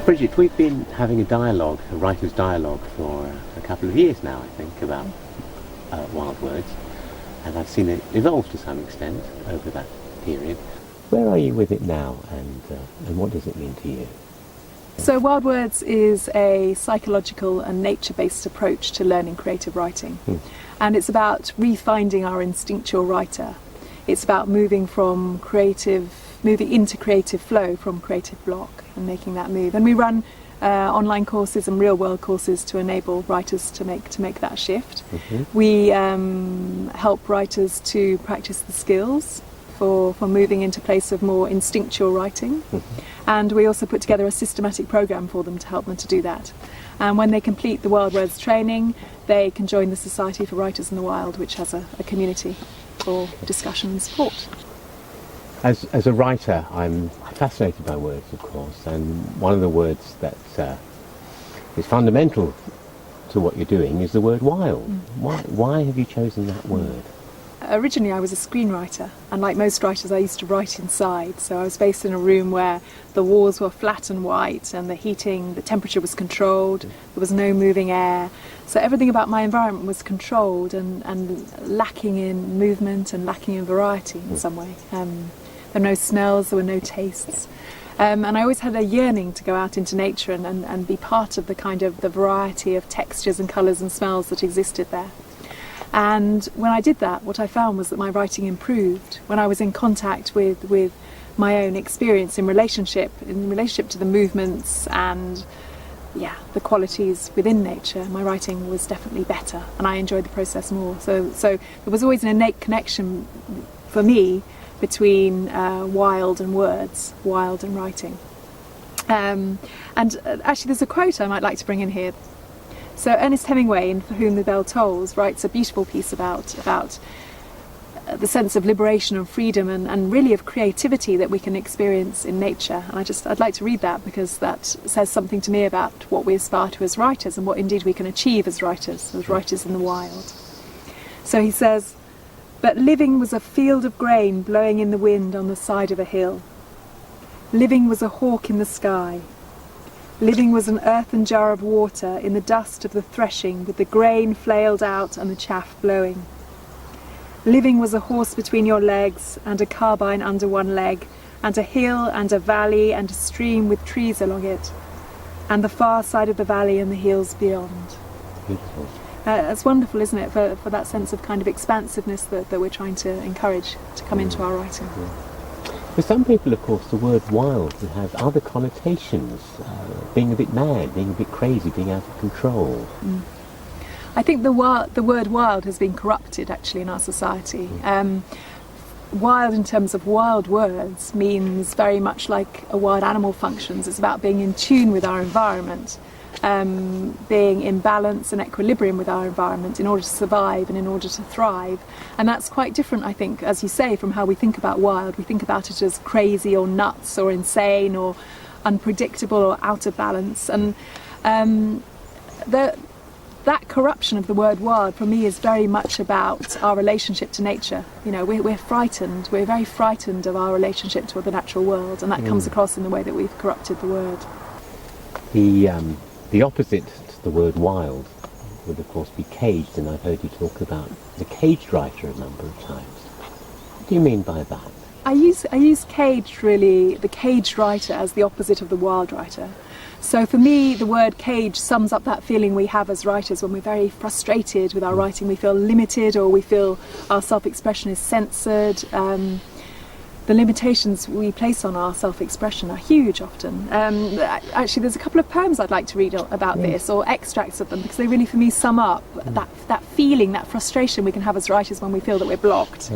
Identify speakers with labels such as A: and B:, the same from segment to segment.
A: Bridget, we've been having a dialogue, a writer's dialogue, for a couple of years now, I think, about wild words, and I've seen it evolve to some extent over that period. Where are you with it now, and what does it mean to you?
B: So Wild Words is a psychological and nature-based approach to learning creative writing. And it's about refinding our instinctual writer. It's about moving into creative flow from creative block and making that move. And we run online courses and real-world courses to enable writers to make that shift. We help writers to practice the skills for moving into a place of more instinctual writing. And we also put together a systematic program for them to help them to do that. And when they complete the Wild Words training, they can join the Society for Writers in the Wild, which has a community for discussion and support.
A: As a writer, I'm fascinated by words, of course, and one of the words that is fundamental to what you're doing is the word wild. Why have you chosen that word?
B: Originally I was a screenwriter, and like most writers I used to write inside, so I was based in a room where the walls were flat and white and the temperature was controlled, there was no moving air, so everything about my environment was controlled and lacking in movement and lacking in variety in some way. There were no smells, there were no tastes, and I always had a yearning to go out into nature and be part of the variety of textures and colours and smells that existed there. And when I did that, what I found was that my writing improved when I was in contact with my own experience in relationship to the movements and the qualities within nature. My writing was definitely better, and I enjoyed the process more. So there was always an innate connection for me between wild and words, wild and writing. And actually, there's a quote I might like to bring in here. So Ernest Hemingway, in For Whom the Bell Tolls, writes a beautiful piece about the sense of liberation and freedom and really of creativity that we can experience in nature. And I'd like to read that, because that says something to me about what we aspire to as writers and what indeed we can achieve as writers in the wild. So he says, "But living was a field of grain blowing in the wind on the side of a hill. Living was a hawk in the sky. Living was an earthen jar of water in the dust of the threshing, with the grain flailed out and the chaff blowing. Living was a horse between your legs, and a carbine under one leg, and a hill and a valley and a stream with trees along it, and the far side of the valley and the hills beyond."
A: Beautiful.
B: It's wonderful, isn't it, for that sense of kind of expansiveness that we're trying to encourage to come into our writing.
A: For some people, of course, the word wild can have other connotations, being a bit mad, being a bit crazy, being out of control.
B: I think the word wild has been corrupted, actually, in our society. Wild, in terms of wild words, means very much like a wild animal functions. It's about being in tune with our environment, being in balance and equilibrium with our environment in order to survive and in order to thrive. And that's quite different, I think, as you say, from how we think about wild. We think about it as crazy or nuts or insane or unpredictable or out of balance. And that corruption of the word wild, for me, is very much about our relationship to nature. You know, we're frightened. We're very frightened of our relationship to the natural world, and that comes across in the way that we've corrupted the word.
A: The opposite to the word wild would, of course, be caged, and I've heard you talk about the caged writer a number of times. What do you mean by that?
B: I use caged, really, the caged writer, as the opposite of the wild writer. So for me, the word cage sums up that feeling we have as writers when we're very frustrated with our writing. We feel limited, or we feel our self-expression is censored. The limitations we place on our self-expression are huge often. Actually, there's a couple of poems I'd like to read about this, or extracts of them, because they really, for me, sum up that feeling, that frustration we can have as writers when we feel that we're blocked.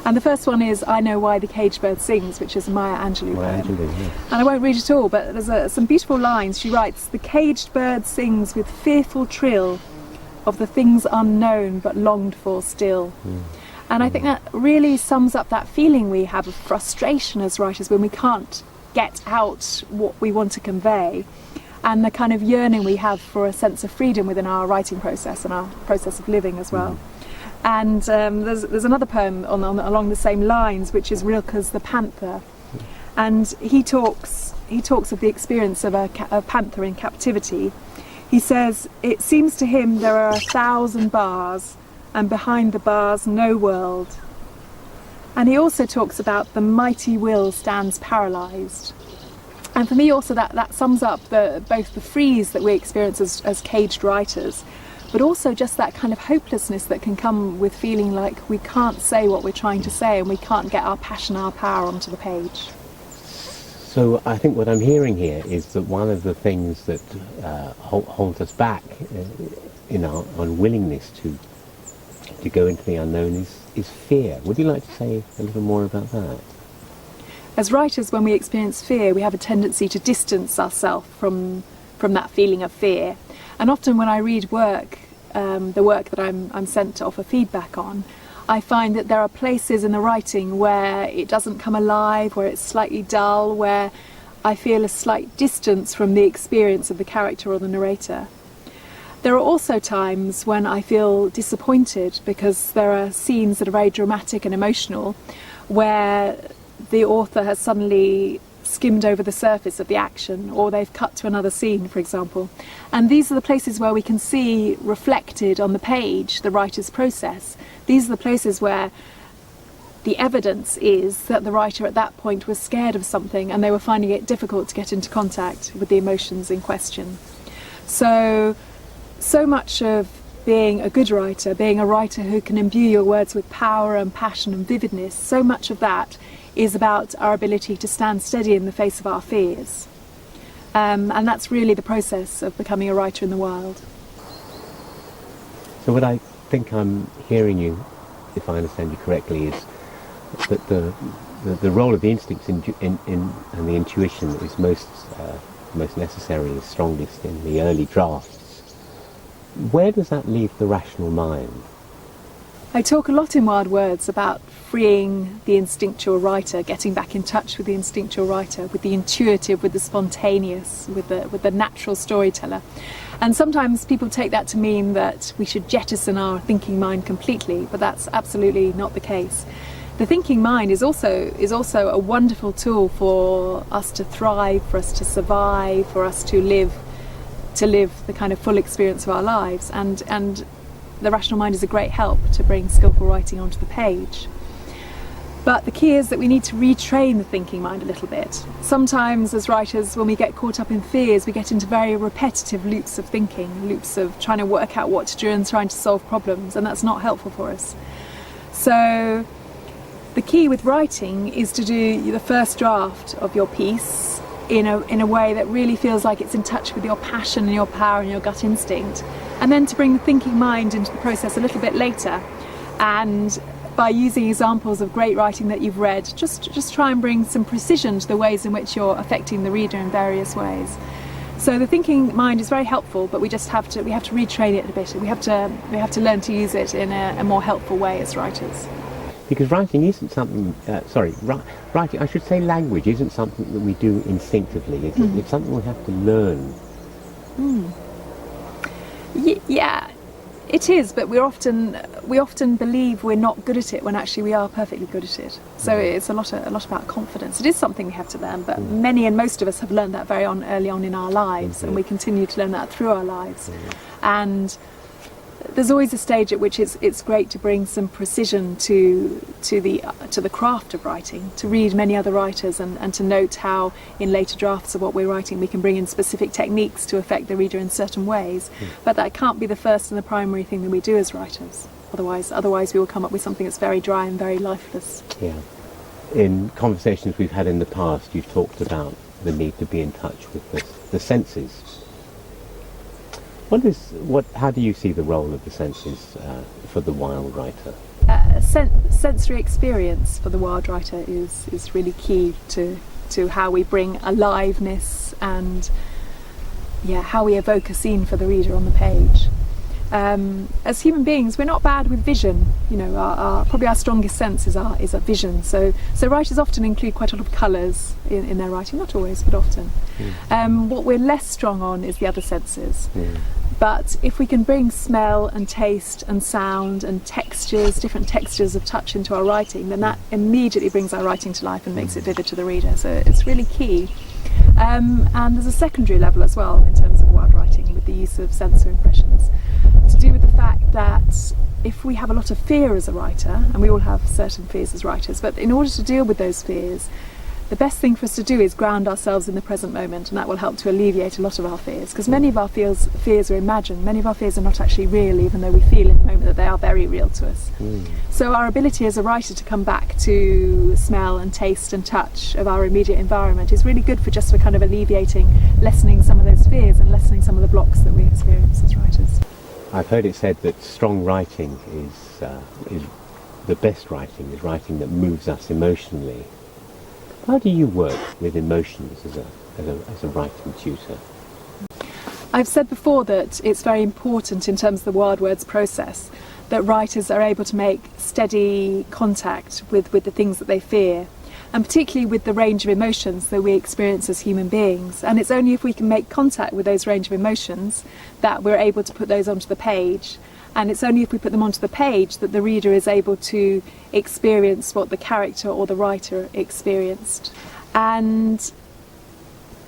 B: And the first one is "I Know Why the Caged Bird Sings," which is a Maya Angelou poem. And I won't read it all, but there's some beautiful lines. She writes, "The caged bird sings with fearful trill of the things unknown but longed for still." And I think that really sums up that feeling we have of frustration as writers when we can't get out what we want to convey, and the kind of yearning we have for a sense of freedom within our writing process and our process of living as well. And there's another poem along the same lines, which is Rilke's The Panther. And he talks he talks of the experience of a panther in captivity. He says, it seems to him there are 1,000 bars, and behind the bars no world. And he also talks about the mighty will stands paralysed. And for me also that sums up both the freeze that we experience as caged writers, but also just that kind of hopelessness that can come with feeling like we can't say what we're trying to say and we can't get our passion, our power onto the page.
A: So I think what I'm hearing here is that one of the things that holds us back in our unwillingness to go into the unknown is fear. Would you like to say a little more about that?
B: As writers, when we experience fear, we have a tendency to distance ourselves from that feeling of fear. And often when I read work, the work that I'm sent to offer feedback on, I find that there are places in the writing where it doesn't come alive, where it's slightly dull, where I feel a slight distance from the experience of the character or the narrator. There are also times when I feel disappointed because there are scenes that are very dramatic and emotional where the author has suddenly skimmed over the surface of the action, or they've cut to another scene, for example. And these are the places where we can see reflected on the page the writer's process. These are the places where the evidence is that the writer at that point was scared of something and they were finding it difficult to get into contact with the emotions in question. So much of being a good writer, being a writer who can imbue your words with power and passion and vividness, so much of that is about our ability to stand steady in the face of our fears. And that's really the process of becoming a writer in the wild.
A: So what I think I'm hearing you, if I understand you correctly, is that the role of the instincts and the intuition is most necessary and strongest in the early drafts. Where does that leave the rational mind?
B: I talk a lot in Wild Words about freeing the instinctual writer, getting back in touch with the instinctual writer, with the intuitive, with the spontaneous, with the natural storyteller. And sometimes people take that to mean that we should jettison our thinking mind completely, but that's absolutely not the case. The thinking mind is also a wonderful tool for us to thrive, for us to survive, for us to live the kind of full experience of our lives, and the rational mind is a great help to bring skillful writing onto the page. But the key is that we need to retrain the thinking mind a little bit. Sometimes as writers, when we get caught up in fears, we get into very repetitive loops of thinking, loops of trying to work out what to do and trying to solve problems, and that's not helpful for us. So the key with writing is to do the first draft of your piece in a way that really feels like it's in touch with your passion and your power and your gut instinct, and then to bring the thinking mind into the process a little bit later, and by using examples of great writing that you've read, just try and bring some precision to the ways in which you're affecting the reader in various ways. So the thinking mind is very helpful, but we have to retrain it a bit. We have to learn to use it in a more helpful way as writers.
A: Because writing isn't something, writing, I should say language isn't something that we do instinctively. It's something we have to learn.
B: Yeah, it is, but we often believe we're not good at it when actually we are perfectly good at it. So it's a lot about confidence. It is something we have to learn, but many and most of us have learned that very early on in our lives, and we continue to learn that through our lives. And there's always a stage at which it's great to bring some precision to the craft of writing, to read many other writers and to note how in later drafts of what we're writing we can bring in specific techniques to affect the reader in certain ways. But that can't be the first and the primary thing that we do as writers. Otherwise we will come up with something that's very dry and very lifeless. Yeah.
A: In conversations we've had in the past, you've talked about the need to be in touch with the senses. How do you see the role of the senses for the wild writer?
B: Sensory experience for the wild writer is really key to how we bring aliveness and how we evoke a scene for the reader on the page. As human beings, we're not bad with vision. Probably our strongest sense is our vision. So writers often include quite a lot of colours in their writing, not always, but often. What we're less strong on is the other senses. But if we can bring smell and taste and sound and textures, different textures of touch into our writing, then that immediately brings our writing to life and makes it vivid to the reader. So it's really key. And there's a secondary level as well in terms of wild writing with the use of sensor impressions, to do with the fact that if we have a lot of fear as a writer, and we all have certain fears as writers, but in order to deal with those fears, the best thing for us to do is ground ourselves in the present moment, and that will help to alleviate a lot of our fears, because many of our fears are imagined. Many of our fears are not actually real, even though we feel in the moment that they are very real to us. So our ability as a writer to come back to smell and taste and touch of our immediate environment is really good for kind of alleviating, lessening some of those fears and lessening some of the blocks that we experience as writers.
A: I've heard it said that strong writing is the best writing, is writing that moves us emotionally. How do you work with emotions as a writing tutor?
B: I've said before that it's very important in terms of the wild words process that writers are able to make steady contact with the things that they fear, and particularly with the range of emotions that we experience as human beings. And it's only if we can make contact with those range of emotions that we're able to put those onto the page. And it's only if we put them onto the page that the reader is able to experience what the character or the writer experienced. And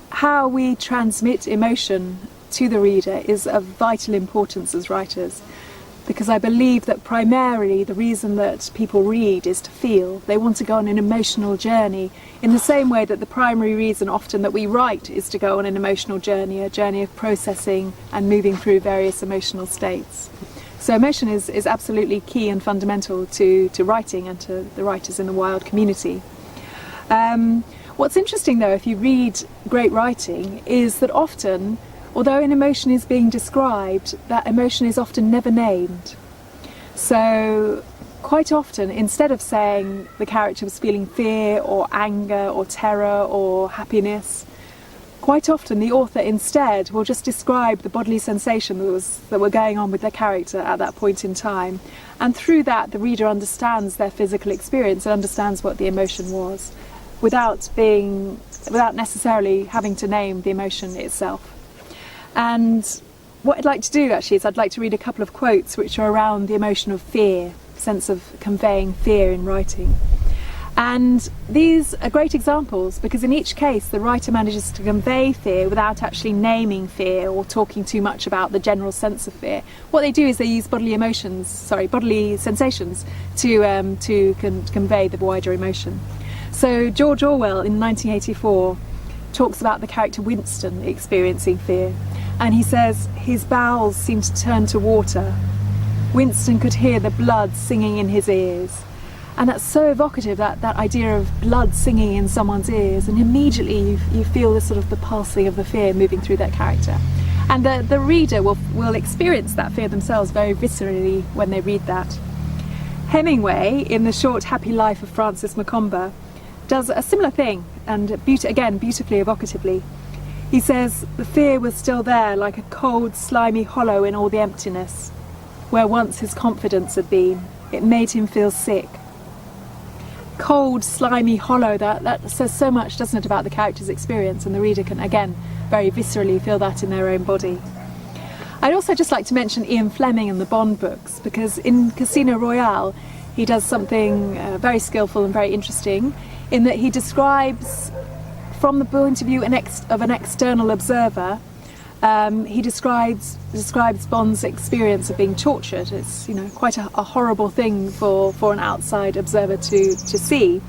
B: how we transmit emotion to the reader is of vital importance as writers, because I believe that primarily the reason that people read is to feel. They want to go on an emotional journey, in the same way that the primary reason often that we write is to go on an emotional journey, a journey of processing and moving through various emotional states. So emotion is absolutely key and fundamental to writing and to the writers in the wild community. What's interesting though, if you read great writing, is that often, although an emotion is being described, that emotion is often never named. So quite often, instead of saying the character was feeling fear or anger or terror or happiness, quite often the author instead will just describe the bodily sensation that were going on with their character at that point in time, and through that the reader understands their physical experience and understands what the emotion was, without necessarily having to name the emotion itself. And what I'd like to do actually is I'd like to read a couple of quotes which are around the emotion of fear, sense of conveying fear in writing. And these are great examples because in each case the writer manages to convey fear without actually naming fear or talking too much about the general sense of fear. What they do is they use bodily sensations to convey the wider emotion. So George Orwell in 1984 talks about the character Winston experiencing fear, and he says his bowels seemed to turn to water. Winston could hear the blood singing in his ears. And that's so evocative, that idea of blood singing in someone's ears, and immediately you feel the sort of the pulsing of the fear moving through that character. And the reader will experience that fear themselves very viscerally when they read that. Hemingway, in The Short Happy Life of Francis Macomber, does a similar thing, and again beautifully evocatively. He says, the fear was still there like a cold, slimy hollow in all the emptiness, where once his confidence had been. It made him feel sick. Cold, slimy, hollow, that says so much, doesn't it, about the character's experience, and the reader can, again, very viscerally feel that in their own body. I'd also just like to mention Ian Fleming and the Bond books, because in Casino Royale he does something very skillful and very interesting, in that he describes, from the point of view of an external observer, he describes Bond's experience of being tortured. It's quite a horrible thing for an outside observer to see.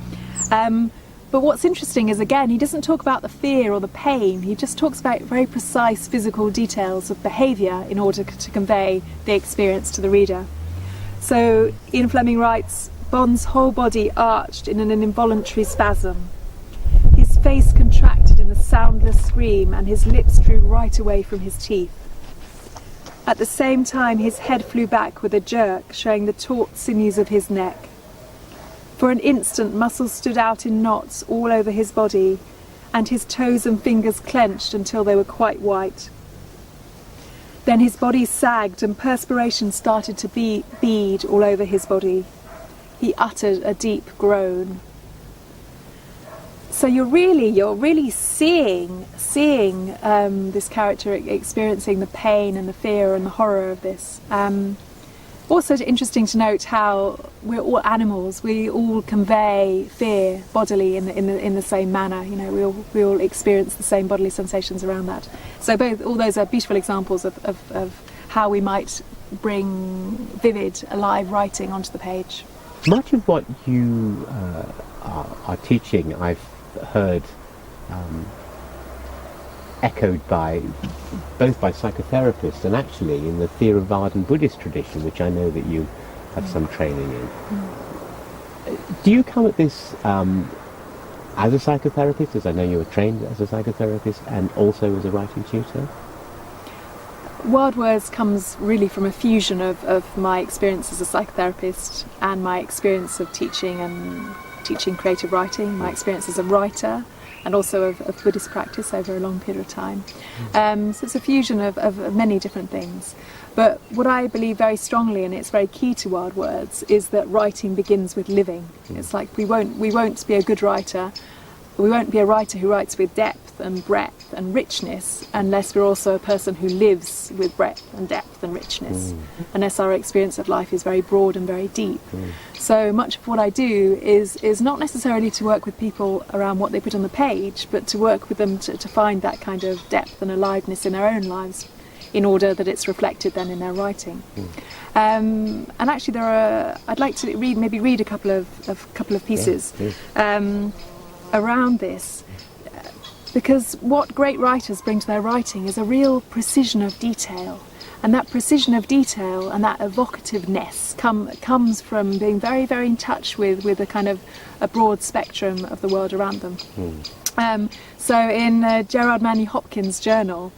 B: But what's interesting is, again, he doesn't talk about the fear or the pain. He just talks about very precise physical details of behaviour in order to convey the experience to the reader. So Ian Fleming writes, Bond's whole body arched in an involuntary spasm. His face contracted in a soundless scream, and his lips drew right away from his teeth. At the same time, his head flew back with a jerk, showing the taut sinews of his neck. For an instant, muscles stood out in knots all over his body, and his toes and fingers clenched until they were quite white. Then his body sagged, and perspiration started to bead all over his body. He uttered a deep groan. So you're really seeing this character experiencing the pain and the fear and the horror of this. Also interesting to note how we're all animals. We all convey fear bodily in the same manner. You know, we all experience the same bodily sensations around that. So all those are beautiful examples of how we might bring vivid, alive writing onto the page.
A: Much of what you are teaching, I've heard echoed both by psychotherapists and actually in the Theravada Buddhist tradition, which I know that you have some training in. Do you come at this as a psychotherapist, as I know you were trained as a psychotherapist, and also as a writing tutor?
B: Wild Words comes really from a fusion of my experience as a psychotherapist and my experience of teaching creative writing, my experience as a writer, and also of Buddhist practice over a long period of time. So it's a fusion of many different things. But what I believe very strongly, and it's very key to Wild Words, is that writing begins with living. It's like we won't be a good writer, we won't be a writer who writes with depth and breadth and richness unless we're also a person who lives with breadth and depth and richness, unless our experience of life is very broad and very deep. So much of what I do is not necessarily to work with people around what they put on the page, but to work with them to find that kind of depth and aliveness in their own lives, in order that it's reflected then in their writing. And actually I'd like to read a couple of pieces around this, because what great writers bring to their writing is a real precision of detail, and that precision of detail and that evocativeness comes from being very, very in touch with a kind of a broad spectrum of the world around them. So in Gerard Manley Hopkins' journal,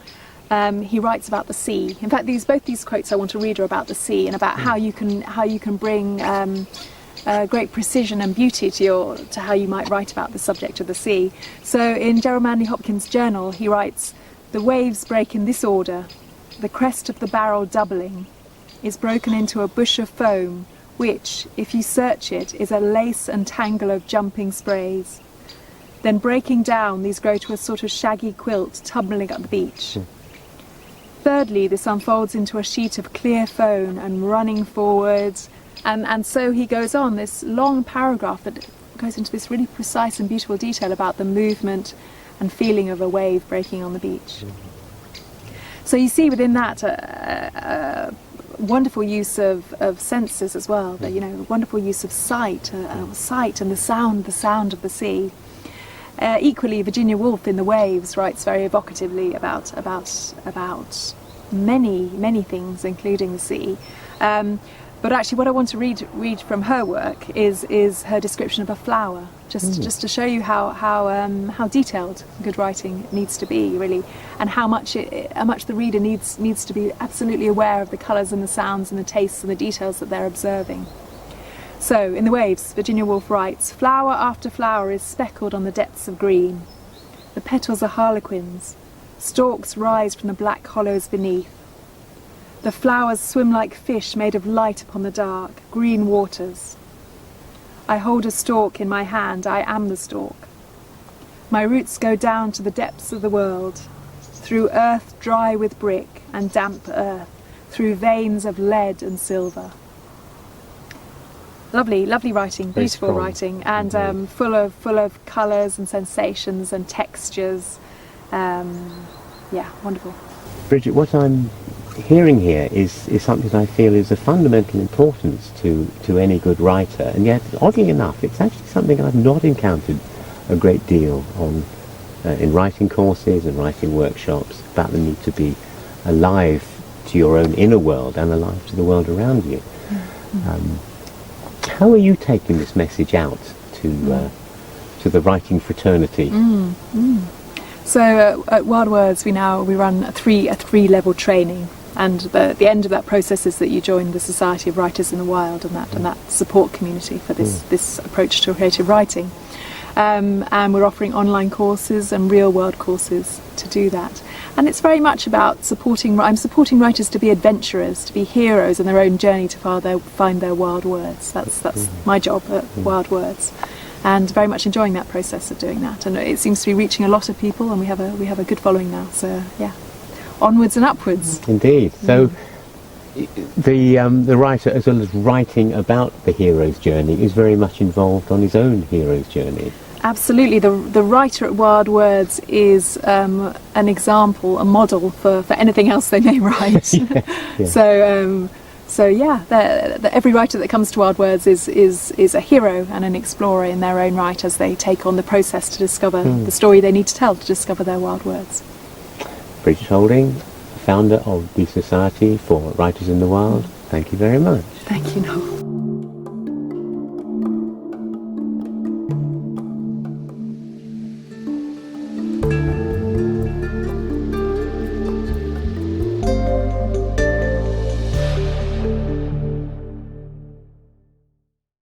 B: he writes about the sea. In fact, both these quotes I want to read are about the sea and about how you can bring great precision and beauty to how you might write about the subject of the sea. So in Gerard Manley Hopkins' journal, he writes, "The waves break in this order. The crest of the barrel doubling is broken into a bush of foam, which, if you search it, is a lace and tangle of jumping sprays. Then breaking down, these grow to a sort of shaggy quilt tumbling up the beach. Thirdly, this unfolds into a sheet of clear foam and running forwards." And so he goes on, this long paragraph that goes into this really precise and beautiful detail about the movement and feeling of a wave breaking on the beach. So you see within that a wonderful use of senses as well, wonderful use of sight and the sound of the sea. Equally, Virginia Woolf in The Waves writes very evocatively about many things, including the sea. But actually, what I want to read from her work is her description of a flower, just to show you how detailed good writing needs to be, really, and how much the reader needs to be absolutely aware of the colours and the sounds and the tastes and the details that they're observing. So, in The Waves, Virginia Woolf writes, "Flower after flower is speckled on the depths of green. The petals are harlequins. Stalks rise from the black hollows beneath. The flowers swim like fish made of light upon the dark, green waters. I hold a stalk in my hand, I am the stalk. My roots go down to the depths of the world, through earth dry with brick and damp earth, through veins of lead and silver." Lovely, lovely writing, beautiful writing, and full of colours and sensations and textures. Wonderful.
A: Bridget, what I'm hearing here is something I feel is of fundamental importance to any good writer, and yet, oddly enough, it's actually something I've not encountered a great deal on in writing courses and writing workshops, about the need to be alive to your own inner world and alive to the world around you. How are you taking this message out to the writing fraternity?
B: So at Wild Words we run a three-level training, and the end of that process is that you join the Society of Writers in the Wild and that support community for this approach to creative writing. And we're offering online courses and real-world courses to do that. And it's very much about I'm supporting writers to be adventurers, to be heroes in their own journey to find their wild words. That's my job at Wild Words, and very much enjoying that process of doing that. And it seems to be reaching a lot of people, and we have a good following now. So yeah, onwards and upwards.
A: Indeed. So the writer, as well as writing about the hero's journey, is very much involved on his own hero's journey.
B: Absolutely. The writer at Wild Words is an example, a model for anything else they may write. Yeah. So every writer that comes to Wild Words is a hero and an explorer in their own right as they take on the process to discover the story they need to tell to discover their wild words.
A: Bridget Holding, founder of the Society for Writers in the Wild, thank you very much.
B: Thank you, Noel.